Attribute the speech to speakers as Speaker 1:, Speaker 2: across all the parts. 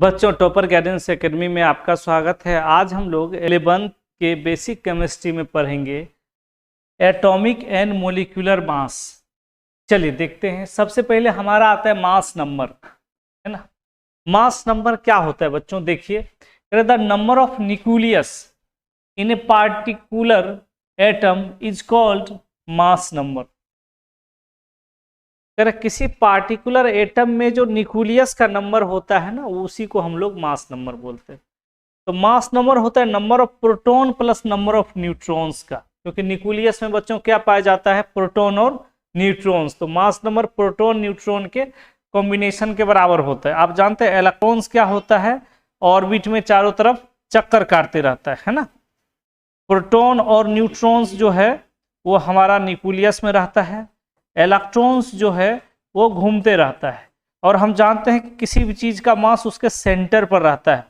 Speaker 1: बच्चों, topper guidance academy में आपका स्वागत है। आज हम लोग 11th के बेसिक केमिस्ट्री में पढ़ेंगे एटॉमिक एंड मोलिकुलर मास। चलिए देखते हैं। सबसे पहले हमारा आता है मास नंबर, है ना। मास नंबर क्या होता है बच्चों? देखिए, the number of nucleus in a particular atom is called mass number. अगर किसी पार्टिकुलर एटम में जो न्यूक्लियस का नंबर होता है ना, उसी को हम लोग मास नंबर बोलते हैं। तो मास नंबर होता है number of proton plus number of neutrons का, क्योंकि न्यूक्लियस में बच्चों क्या पाया जाता है? प्रोटॉन और न्यूट्रॉन्स। तो मास नंबर प्रोटॉन न्यूट्रॉन के कॉम्बिनेशन के बराबर होता है। आप जानते हैं इलेक्ट्रॉन्स क्या होता है? ऑर्बिट में चारों तरफ चक्कर काटते रहता है ना। प्रोटॉन और न्यूट्रॉन्स जो है वो हमारा न्यूक्लियस में रहता है, इलेक्ट्रॉन्स जो है वो घूमते रहता है। और हम जानते हैं कि किसी भी चीज का मास उसके सेंटर पर रहता है।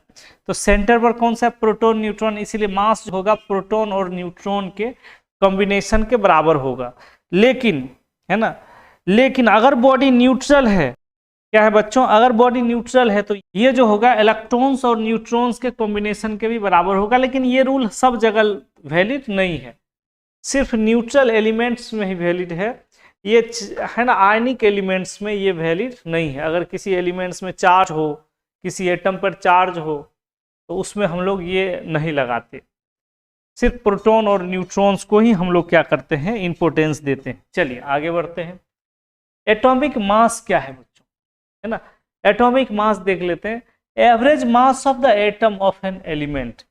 Speaker 1: तो सेंटर पर कौन सा है? Proton neutron. इसीलिए मास जो होगा प्रोटॉन और न्यूट्रॉन के कॉम्बिनेशन के बराबर होगा। लेकिन, है ना, लेकिन अगर बॉडी न्यूट्रल है, क्या है बच्चों? अगर बॉडी न्यूट्रल है तो ये जो होगा इलेक्ट्रॉन्स और न्यूट्रॉन्स के कॉम्बिनेशन के भी बराबर होगा। लेकिन ये रूल सब जगह वैलिड नहीं है, सिर्फ न्यूट्रल एलिमेंट्स में ही वैलिड है ये, है ना। आयनिक एलिमेंट्स में ये वैलिड नहीं है। अगर किसी एलिमेंट्स में चार्ज हो, किसी एटम पर चार्ज हो, तो उसमें हम लोग ये नहीं लगाते। सिर्फ प्रोटॉन और न्यूट्रॉन्स को ही हम लोग क्या करते हैं? इंपोर्टेंस देते हैं। चलिए आगे बढ़ते हैं। एटॉमिक मास क्या है बच्चों? है ना, एटॉमिक मास देख लेते हैं। Average mass of the atom of an element.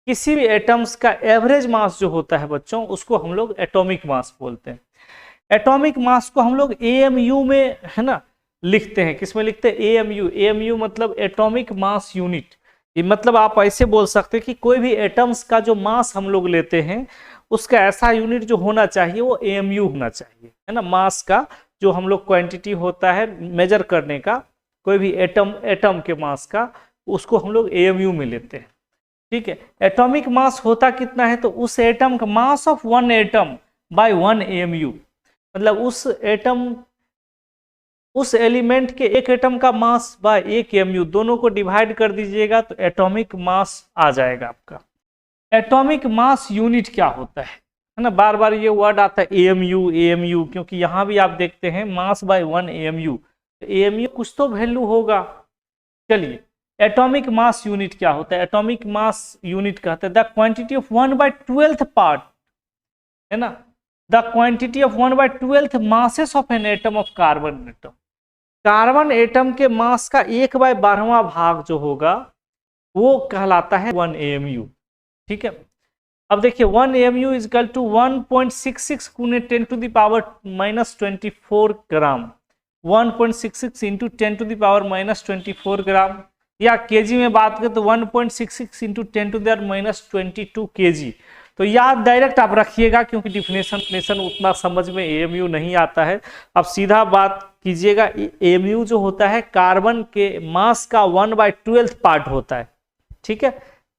Speaker 1: किसी भी एटम्स का एवरेज मास जो होता है बच्चों, उसको हम लोग एटॉमिक मास बोलते हैं। एटॉमिक मास को हम लोग AMU में, है ना, लिखते हैं। किसमें लिखते हैं? AMU। AMU मतलब एटॉमिक मास यूनिट। ये मतलब आप ऐसे बोल सकते हैं कि कोई भी एटम्स का जो मास हम लोग लेते हैं, उसका ऐसा यूनिट जो होना चाहिए वो AMU होना चाहिए, है ना। मास का जो हम लोग क्वांटिटी होता है मेजर करने का, कोई भी एटम के मास का, उसको हम लोग AMU में लेते हैं। ठीक है। एटॉमिक मास होता कितना है? तो उस एटम का mass of one atom by one AMU, मतलब उस एलिमेंट के एक एटम का मास बाय एक AMU, दोनों को डिवाइड कर दीजिएगा तो एटॉमिक मास आ जाएगा आपका। एटॉमिक मास यूनिट क्या होता है ना। बार बार ये वर्ड आता है AMU, क्योंकि यहां भी आप देखते हैं मास बाय वन AMU, तो AMU कुछ तो वैल्यू होगा। चलिए, एटॉमिक मास यूनिट क्या होता है? एटॉमिक मास यूनिट कहते हैं द क्वांटिटी ऑफ 1/12 पार्ट, है ना, the quantity of 1/12 masses of an atom of carbon atom. Carbon atom के मास का 1/12वां भाग जो होगा वो कहलाता है 1 AMU। ठीक है। अब देखिए 1 AMU इज इक्वल टू 1.66 गुने 10⁻⁻24 ग्राम। 1.66 इंटू 10⁻⁻24 ग्राम, या केजी में बात करें तो 1.66 इंटू 10⁻22 kg। तो याद डायरेक्ट आप रखिएगा, क्योंकि डिफिनेशन उतना समझ में AMU नहीं आता है। अब सीधा बात कीजिएगा, AMU जो होता है कार्बन के मास का 1/12 पार्ट होता है। ठीक है,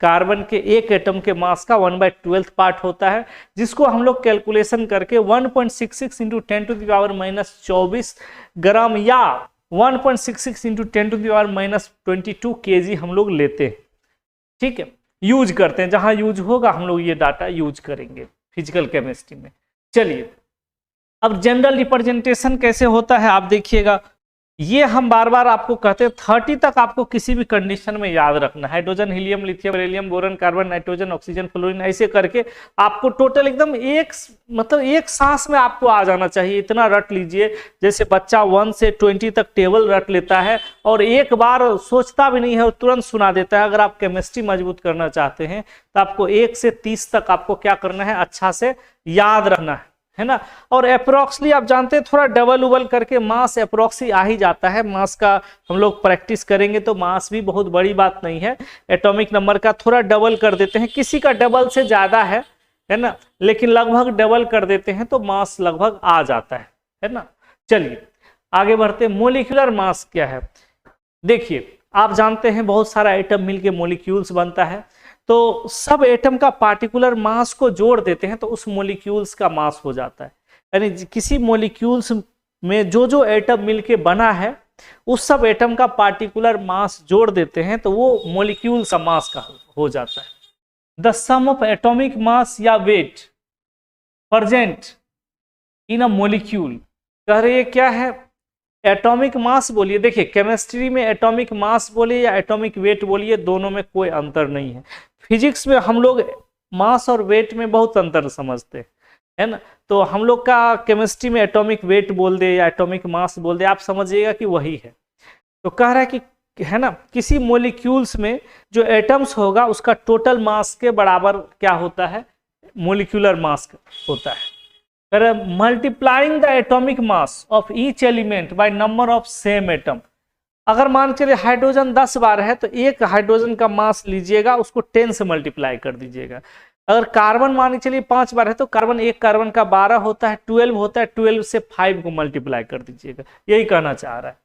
Speaker 1: कार्बन के एक एटम के मास का 1/12 पार्ट होता है, जिसको हम लोग कैलकुलेशन करके 1.66 इंटू 10⁻⁻24 ग्राम या 1.66 इंटू 10⁻⁻22 kg हम लोग लेते हैं। ठीक है, यूज करते हैं। जहां यूज होगा हम लोग ये डाटा यूज करेंगे फिजिकल केमिस्ट्री में। चलिए, अब जनरल रिप्रेजेंटेशन कैसे होता है आप देखिएगा। ये हम बार बार आपको कहते हैं 30 तक आपको किसी भी कंडीशन में याद रखना है। Hydrogen, helium, lithium, beryllium, boron, carbon, nitrogen, oxygen, fluorine, ऐसे करके आपको टोटल एकदम एक सांस में आपको आ जाना चाहिए। इतना रट लीजिए जैसे बच्चा 1 से 20 तक टेबल रट लेता है और एक बार सोचता भी नहीं है और तुरंत सुना देता है। अगर आप केमिस्ट्री मजबूत करना चाहते हैं तो आपको 1 से 30 तक आपको क्या करना है? अच्छा से याद रखना है ना। और अप्रोक्सली आप जानते हैं थोड़ा डबल उबल करके मास अप्रोक्सी आ ही जाता है। मास का हम लोग प्रैक्टिस करेंगे तो मास भी बहुत बड़ी बात नहीं है। एटॉमिक नंबर का थोड़ा डबल कर देते हैं, किसी का डबल से ज्यादा है ना, लेकिन लगभग डबल कर देते हैं तो मास लगभग आ जाता है ना। चलिए आगे बढ़ते हैं। मोलिकुलर मास क्या है? देखिए, आप जानते हैं बहुत सारा एटम मिलके मॉलिक्यूल्स बनता है, तो सब एटम का पार्टिकुलर मास को जोड़ देते हैं तो उस मॉलिक्यूल्स का मास हो जाता है। यानी किसी मॉलिक्यूल्स में जो एटम मिलके बना है उस सब एटम का पार्टिकुलर मास जोड़ देते हैं तो वो मॉलिक्यूल का मास का हो जाता है। The sum of atomic mass या weight present in a molecule, कह रहे क्या है, एटॉमिक मास बोलिए, देखिए केमिस्ट्री में एटॉमिक मास बोलिए या एटॉमिक वेट बोलिए, दोनों में कोई अंतर नहीं है। फिजिक्स में हम लोग मास और वेट में बहुत अंतर समझते हैं, है ना। तो हम लोग का केमिस्ट्री में एटॉमिक वेट बोल दे या एटॉमिक मास बोल दे, आप समझिएगा कि वही है। तो कह रहा है कि, है ना, किसी मॉलिक्यूल्स में जो एटम्स होगा उसका टोटल मास के बराबर क्या होता है, मॉलिक्यूलर मास होता है। Multiplying the atomic mass of each element by number of same atom. अगर मान चलिए हाइड्रोजन 10 बार है तो एक हाइड्रोजन का मास लीजिएगा, उसको 10 से मल्टीप्लाई कर दीजिएगा। अगर कार्बन मान चलिए 5 बार है तो एक कार्बन का 12 होता है, 12 होता है, 12 से 5 को मल्टीप्लाई कर दीजिएगा। यही कहना चाह रहा है।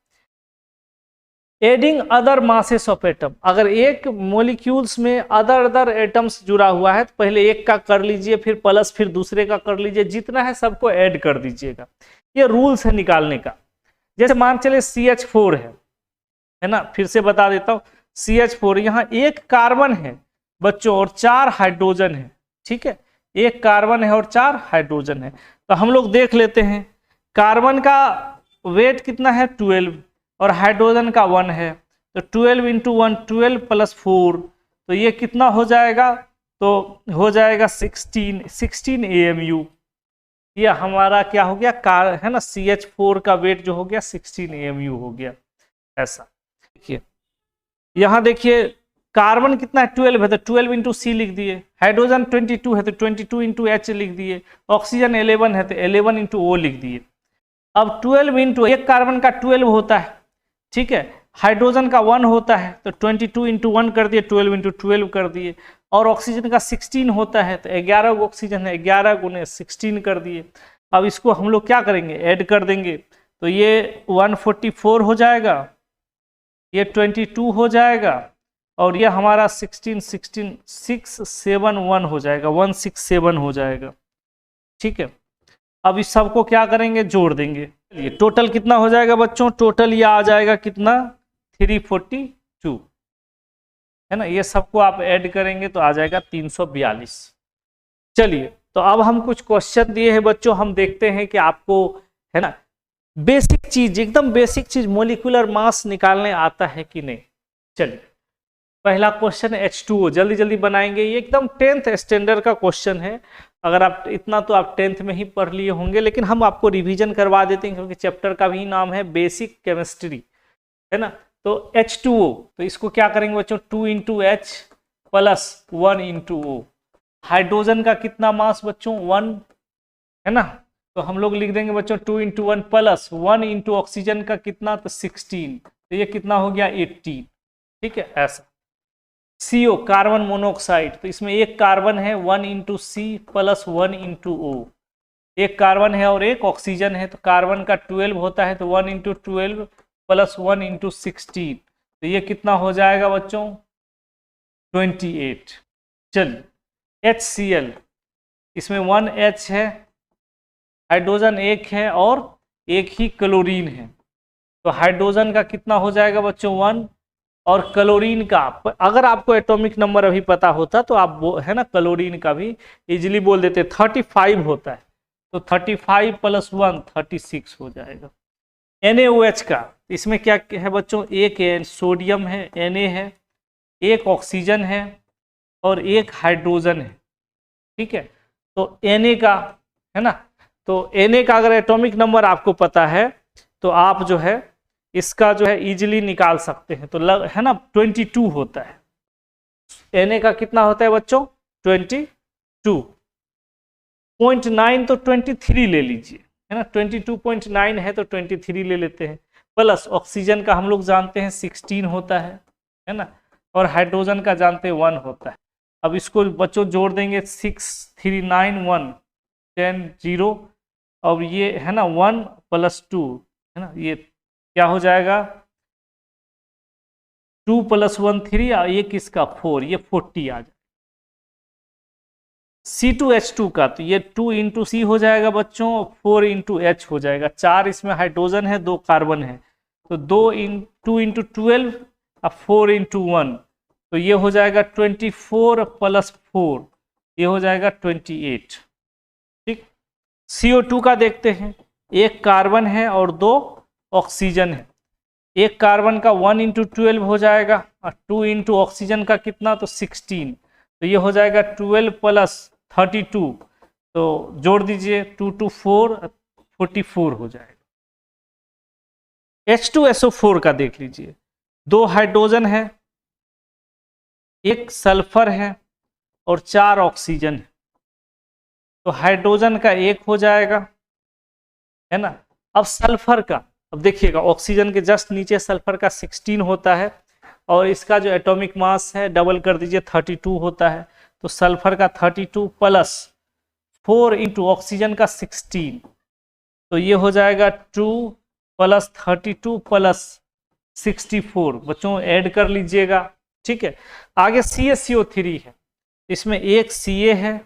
Speaker 1: Adding other masses of atom, अगर एक मॉलिक्यूल्स में अदर एटम्स जुड़ा हुआ है तो पहले एक का कर लीजिए, फिर प्लस, फिर दूसरे का कर लीजिए, जितना है सबको ऐड कर दीजिएगा। ये रूल्स है निकालने का। जैसे मान चले CH4 है ना, फिर से बता देता हूं, CH4 यहाँ एक कार्बन है बच्चों और 4 हाइड्रोजन है, ठीक है, एक कार्बन है और 4 हाइड्रोजन है। तो हम लोग देख लेते हैं, कार्बन का वेट कितना है 12 और हाइड्रोजन का 1 है, तो 12 × 1 12 + 4, तो ये कितना हो जाएगा, तो हो जाएगा 16 AMU। ये हमारा क्या हो गया, है ना, CH4 का वेट जो हो गया 16 AMU हो गया। ऐसा देखिए, यहाँ देखिए कार्बन कितना है 12 है तो 12 × C लिख दिए, हाइड्रोजन 22 है तो 22 × H लिख दिए, ऑक्सीजन 11 है तो 11 × O लिख दिए। अब 12 × एक कार्बन का 12 होता है, ठीक है, हाइड्रोजन का 1 होता है तो 22 × 1 कर दिए, 12 × 12 कर दिए, और ऑक्सीजन का 16 होता है तो 11 ऑक्सीजन है, 11 × 16 कर दिए। अब इसको हम लोग क्या करेंगे, ऐड कर देंगे, तो ये 144 हो जाएगा, ये 22 हो जाएगा, और ये हमारा 671 हो जाएगा, 167 हो जाएगा, ठीक है। अब इस सबको क्या करेंगे, जोड़ देंगे। ये टोटल कितना हो जाएगा बच्चों, टोटल ये आ जाएगा कितना 342, है ना। ये सबको आप ऐड करेंगे तो आ जाएगा 342। चलिए, तो अब हम कुछ क्वेश्चन दिए हैं बच्चों, हम देखते हैं कि आपको, है ना, बेसिक चीज, एकदम बेसिक चीज मॉलिक्यूलर मास निकालने आता है कि नहीं। चलिए, पहला क्वेश्चन H2O, जल्दी जल्दी बनाएंगे, ये एकदम 10th स्टैंडर्ड का क्वेश्चन है। अगर आप इतना तो आप 10th में ही पढ़ लिए होंगे, लेकिन हम आपको रिवीजन करवा देते हैं क्योंकि चैप्टर का भी नाम है बेसिक केमिस्ट्री, है ना। तो H2O, तो इसको क्या करेंगे बच्चों, 2 × H + 1 × O। हाइड्रोजन का कितना मास बच्चों 1, है ना, तो हम लोग लिख देंगे बच्चों 2 × 1 + 1 × ऑक्सीजन का कितना, तो 16, तो ये कितना हो गया 18, ठीक है। ऐसा CO कार्बन मोनोऑक्साइड, तो इसमें एक कार्बन है 1 × C + 1 × O, एक कार्बन है और एक ऑक्सीजन है, तो कार्बन का 12 होता है तो 1 × 12 + 1 × 16, तो ये कितना हो जाएगा बच्चों 28। चलिए HCl, इसमें 1 H है, हाइड्रोजन एक है और एक ही क्लोरीन है, तो हाइड्रोजन का कितना हो जाएगा बच्चों 1, और क्लोरीन का, अगर आपको एटॉमिक नंबर अभी पता होता तो आप वो, है ना, क्लोरीन का भी इजीली बोल देते, 35 होता है, तो 35 + 1 36 हो जाएगा। NaOH का, इसमें क्या है बच्चों, एक सोडियम है, Na है, एक ऑक्सीजन है और एक हाइड्रोजन है, ठीक है। तो Na का, है ना, तो Na का अगर एटॉमिक नंबर आपको पता है तो आप जो है इसका जो है इजीली निकाल सकते हैं, तो है ना 22 होता है। Na का कितना होता है बच्चों 22, 0.9 तो 23 ले लीजिए, है ना, 22.9 है तो 23 ले लेते हैं, प्लस ऑक्सीजन का हम लोग जानते हैं 16 होता है ना, और हाइड्रोजन का जानते हैं 1 होता है। अब इसको बच्चों जोड़ देंगे, 6 3 9 1 10 0, और ये है ना 1 + 2, है ना, ये क्या हो जाएगा 2 + 1 3, और ये किसका 4, ये 40 आ जाएगा। C2H2 का, तो ये 2 × C हो जाएगा बच्चों, 4 × H हो जाएगा, 4 इसमें हाइड्रोजन है, 2 कार्बन है, तो 2 इंटू 12 और 4 इंटू 1, तो ये हो जाएगा 24 प्लस 4, ये हो जाएगा 28। ठीक, CO2 का देखते हैं, एक कार्बन है और 2 ऑक्सीजन है। एक कार्बन का 1 इंटू 12 हो जाएगा और 2 इंटू ऑक्सीजन का कितना, तो 16, तो ये हो जाएगा 12 प्लस 32, तो जोड़ दीजिए 2 टू 4, 44 हो जाएगा। H2SO4 का देख लीजिए, 2 हाइड्रोजन है, एक सल्फर है और 4 ऑक्सीजन है, तो हाइड्रोजन का 1 हो जाएगा, है ना। अब सल्फर का, अब देखिएगा ऑक्सीजन के जस्ट नीचे सल्फर का 16 होता है और इसका जो एटॉमिक मास है डबल कर दीजिए 32 होता है, तो सल्फर का 32 प्लस 4 इंटू ऑक्सीजन का 16, तो ये हो जाएगा 2 प्लस 32 प्लस 64। बच्चों ऐड कर लीजिएगा, ठीक है। आगे CaCO3 है, इसमें एक Ca है,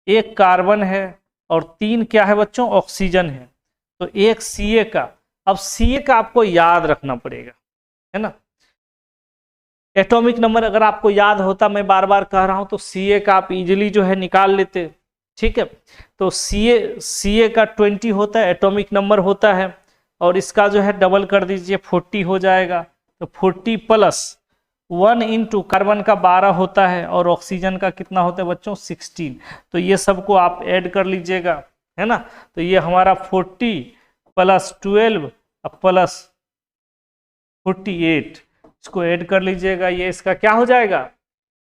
Speaker 1: एक कार्बन है और 3 क्या है बच्चों, ऑक्सीजन है, तो एक Ca का, अब Ca का आपको याद रखना पड़ेगा, है ना। एटॉमिक नंबर अगर आपको याद होता, मैं बार बार कह रहा हूं, तो Ca का आप इजीली जो है निकाल लेते, ठीक है। तो Ca का 20 होता है, एटॉमिक नंबर होता है, और इसका जो है डबल कर दीजिए 40 हो जाएगा, तो 40 प्लस 1 इंटू कार्बन का 12 होता है और ऑक्सीजन का कितना होता है बच्चों, 16, तो ये सबको आप ऐड कर लीजिएगा, है ना। तो ये हमारा 40 प्लस 12 प्लस 48, इसको ऐड कर लीजिएगा, ये इसका क्या हो जाएगा,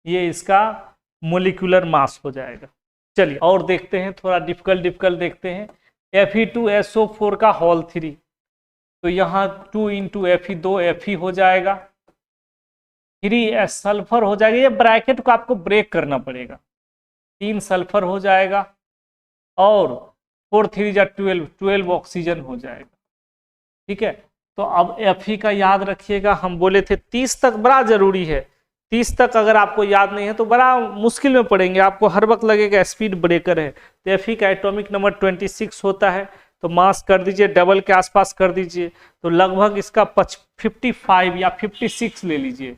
Speaker 1: ये इसका मोलिकुलर मास हो जाएगा। चलिए और देखते हैं, थोड़ा डिफिकल्ट देखते हैं। Fe2SO4 का होल 3, तो यहाँ 2 इंटू Fe2 Fe हो जाएगा, 3 सल्फर हो जाएगा, ये ब्रैकेट को आपको ब्रेक करना पड़ेगा, 3 सल्फर हो जाएगा और 4 3 जा 12 ऑक्सीजन हो जाएगा, ठीक है। तो अब Fe का याद रखिएगा, हम बोले थे 30 तक बड़ा जरूरी है, 30 तक अगर आपको याद नहीं है तो बड़ा मुश्किल में पड़ेंगे, आपको हर वक्त लगेगा स्पीड ब्रेकर है। तो Fe का एटॉमिक नंबर 26 होता है, तो मास कर दीजिए डबल के आसपास कर दीजिए, तो लगभग इसका 55 या 56 ले लीजिए,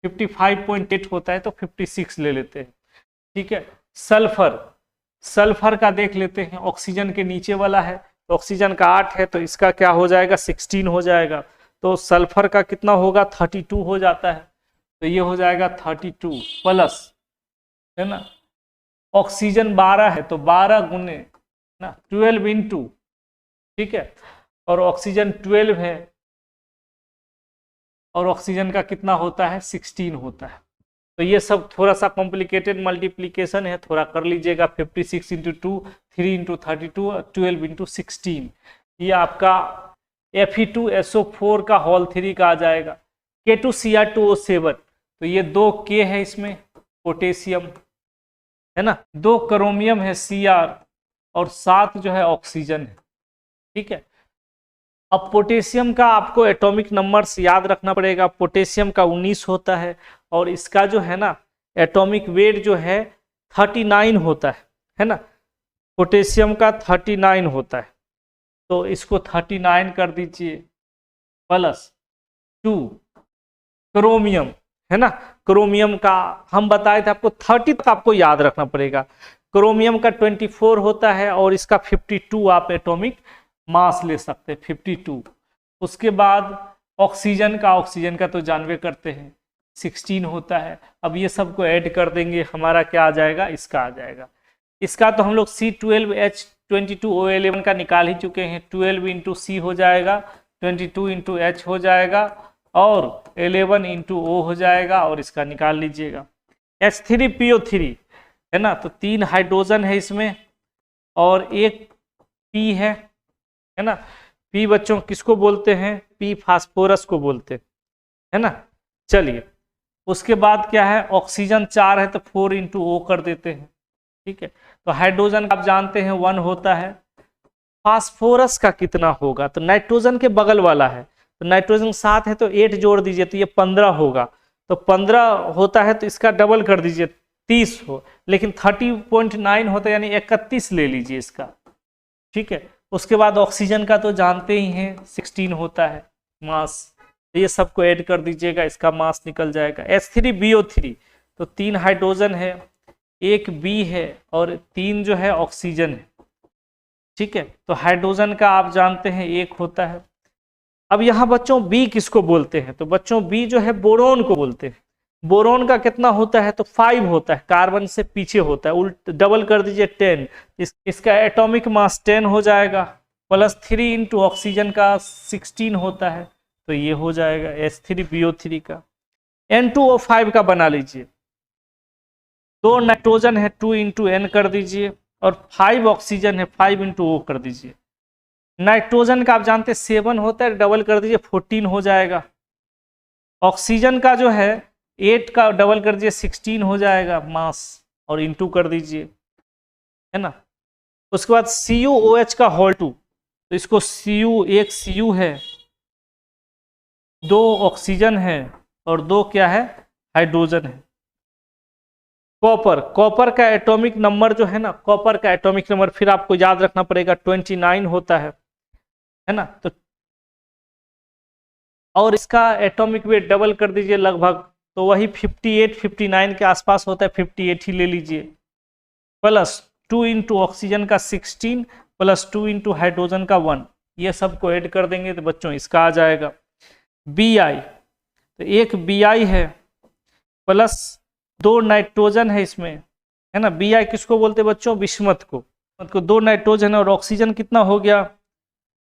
Speaker 1: 55.8 होता है तो 56 ले लेते हैं, ठीक है। सल्फर का देख लेते हैं, ऑक्सीजन के नीचे वाला है, तो ऑक्सीजन का 8 है, तो इसका क्या हो जाएगा, 16 हो जाएगा, तो सल्फर का कितना होगा, 32 हो जाता है, तो ये हो जाएगा 32 प्लस, है ना, ऑक्सीजन 12 है, तो 12 गुने ना 12 इंटू, ठीक है, और ऑक्सीजन 12 है और ऑक्सीजन का कितना होता है, 16 होता है। तो ये सब थोड़ा सा कॉम्प्लिकेटेड मल्टीप्लीकेशन है, थोड़ा कर लीजिएगा। 56 इंटू 2, 3 इंटू 32, 12 इंटू 16, ये आपका Fe2SO4 का होल 3 का आ जाएगा। K2Cr2O7, तो ये 2 K है इसमें, पोटेशियम है ना, 2 क्रोमियम है Cr और 7 जो है ऑक्सीजन है, ठीक है। अब पोटेशियम का आपको एटॉमिक नंबर्स याद रखना पड़ेगा, पोटेशियम का 19 होता है और इसका जो है ना एटॉमिक वेट जो है 39 होता है ना, पोटेशियम का 39 होता है, तो इसको 39 कर दीजिए प्लस 2 क्रोमियम, है ना, क्रोमियम का हम बताए थे आपको 30 तक आपको याद रखना पड़ेगा। क्रोमियम का 24 होता है और इसका 52 आप एटॉमिक मास ले सकते हैं, 52। उसके बाद ऑक्सीजन का तो जानवे करते हैं 16 होता है। अब ये सबको ऐड कर देंगे, हमारा क्या आ जाएगा, इसका आ जाएगा। इसका तो हम लोग C12H22O11 का निकाल ही चुके हैं, 12 इंटू C हो जाएगा, 22 इंटू H हो जाएगा और 11 इंटू O हो जाएगा, और इसका निकाल लीजिएगा। H3PO3 है ना, तो 3 हाइड्रोजन है इसमें और एक P है ना। P बच्चों किसको बोलते हैं, P फास्फोरस को बोलते हैं ना। चलिए उसके बाद क्या है, ऑक्सीजन 4 है तो 4 इंटू O कर देते हैं, ठीक है। तो हाइड्रोजन आप जानते हैं 1 होता है, फास्फोरस का कितना होगा, तो नाइट्रोजन के बगल वाला है, तो नाइट्रोजन 7 है तो 8 जोड़ दीजिए तो ये 15 होगा, तो 15 होता है तो इसका डबल कर दीजिए 30 हो, लेकिन 30.9 होता है यानी 31 ले लीजिए इसका, ठीक है। उसके बाद ऑक्सीजन का तो जानते ही हैं 16 होता है मास, ये सबको ऐड कर दीजिएगा, इसका मास निकल जाएगा। H3BO3 तो 3 हाइड्रोजन है, 1 बी है और 3 जो है ऑक्सीजन है, ठीक है। तो हाइड्रोजन का आप जानते हैं 1 होता है। अब यहाँ बच्चों बी किसको बोलते हैं, तो बच्चों बी जो है बोरोन को बोलते हैं। बोरोन का कितना होता है, तो 5 होता है, कार्बन से पीछे होता है, उल्ट डबल कर दीजिए 10, इसका एटॉमिक मास 10 हो जाएगा, प्लस 3 इंटू ऑक्सीजन का 16 होता है, तो ये हो जाएगा H3BO3 का। N2O5 का बना लीजिए, 2 नाइट्रोजन है 2 इंटू N कर दीजिए और 5 ऑक्सीजन है 5 इंटू O कर दीजिए। नाइट्रोजन का आप जानते हैं 7 होता है, डबल कर दीजिए 14 हो जाएगा। ऑक्सीजन का जो है 8 का डबल कर दीजिए 16 हो जाएगा मास और इंटू कर दीजिए, है ना। उसके बाद CuOH का होल 2, तो इसको Cu, एक Cu है, 2 ऑक्सीजन है और 2 क्या है, हाइड्रोजन है। कॉपर का एटॉमिक नंबर जो है ना, कॉपर का एटॉमिक नंबर फिर आपको याद रखना पड़ेगा 29 होता है ना। तो और इसका एटॉमिक वेट डबल कर दीजिए लगभग, तो वही 58 59 के आसपास होता है, 58 ही ले लीजिए, प्लस 2 इंटू ऑक्सीजन का 16 प्लस 2 इंटू हाइड्रोजन का 1, ये सबको ऐड कर देंगे तो बच्चों इसका आ जाएगा Bi। तो एक Bi है प्लस 2 नाइट्रोजन है इसमें, है ना। Bi किसको बोलते हैं बच्चों, बिस्मथ को। 2 नाइट्रोजन और ऑक्सीजन कितना हो गया,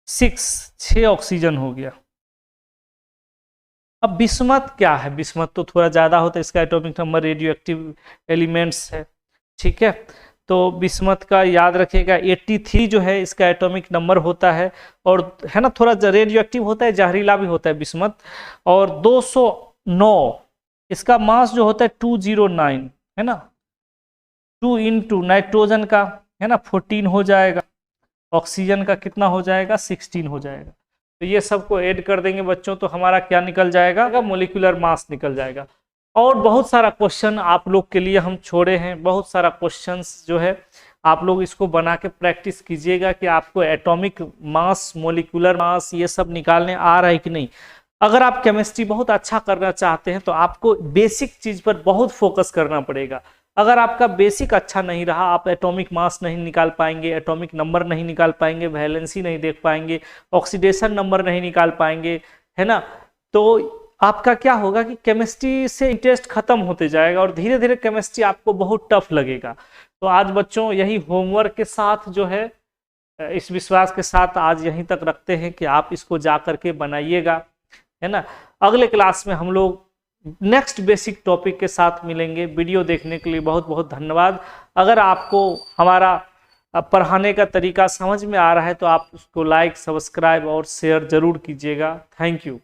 Speaker 1: 6 ऑक्सीजन हो गया। अब बिस्मथ क्या है, बिस्मथ तो थोड़ा ज्यादा होता है, इसका atomic number radio active elements है, ठीक है। तो बिस्मथ का याद रखिएगा 83 जो है इसका एटॉमिक नंबर होता है, और है ना थोड़ा रेडियो एक्टिव होता है, जहरीला भी होता है बिस्मथ। और 209 इसका मास जो होता है 209, है ना। 2 इंटू नाइट्रोजन का है ना 14 हो जाएगा, ऑक्सीजन का कितना हो जाएगा 16 हो जाएगा। तो ये सबको ऐड कर देंगे बच्चों, तो हमारा क्या निकल जाएगा, मोलिकुलर मास निकल जाएगा। और बहुत सारा क्वेश्चन आप लोग के लिए हम छोड़े हैं, बहुत सारा क्वेश्चंस जो है आप लोग इसको बना के प्रैक्टिस कीजिएगा कि आपको एटॉमिक मास, मोलिकुलर मास ये सब निकालने आ रहा है कि नहीं। अगर आप केमिस्ट्री बहुत अच्छा करना चाहते हैं तो आपको बेसिक चीज पर बहुत फोकस करना पड़ेगा। अगर आपका बेसिक अच्छा नहीं रहा, आप एटॉमिक मास नहीं निकाल पाएंगे, एटॉमिक नंबर नहीं निकाल पाएंगे, वैलेंसी नहीं देख पाएंगे, ऑक्सीडेशन नंबर नहीं निकाल पाएंगे, है ना। तो आपका क्या होगा कि केमिस्ट्री से इंटरेस्ट खत्म होते जाएगा और धीरे धीरे केमिस्ट्री आपको बहुत टफ लगेगा। तो आज बच्चों यही होमवर्क के साथ जो है, इस विश्वास के साथ आज यहीं तक रखते हैं कि आप इसको जा करके बनाइएगा, है ना। अगले क्लास में हम लोग नेक्स्ट बेसिक टॉपिक के साथ मिलेंगे। वीडियो देखने के लिए बहुत बहुत धन्यवाद। अगर आपको हमारा पढ़ाने का तरीका समझ में आ रहा है तो आप उसको लाइक, सब्सक्राइब और शेयर जरूर कीजिएगा। Thank you.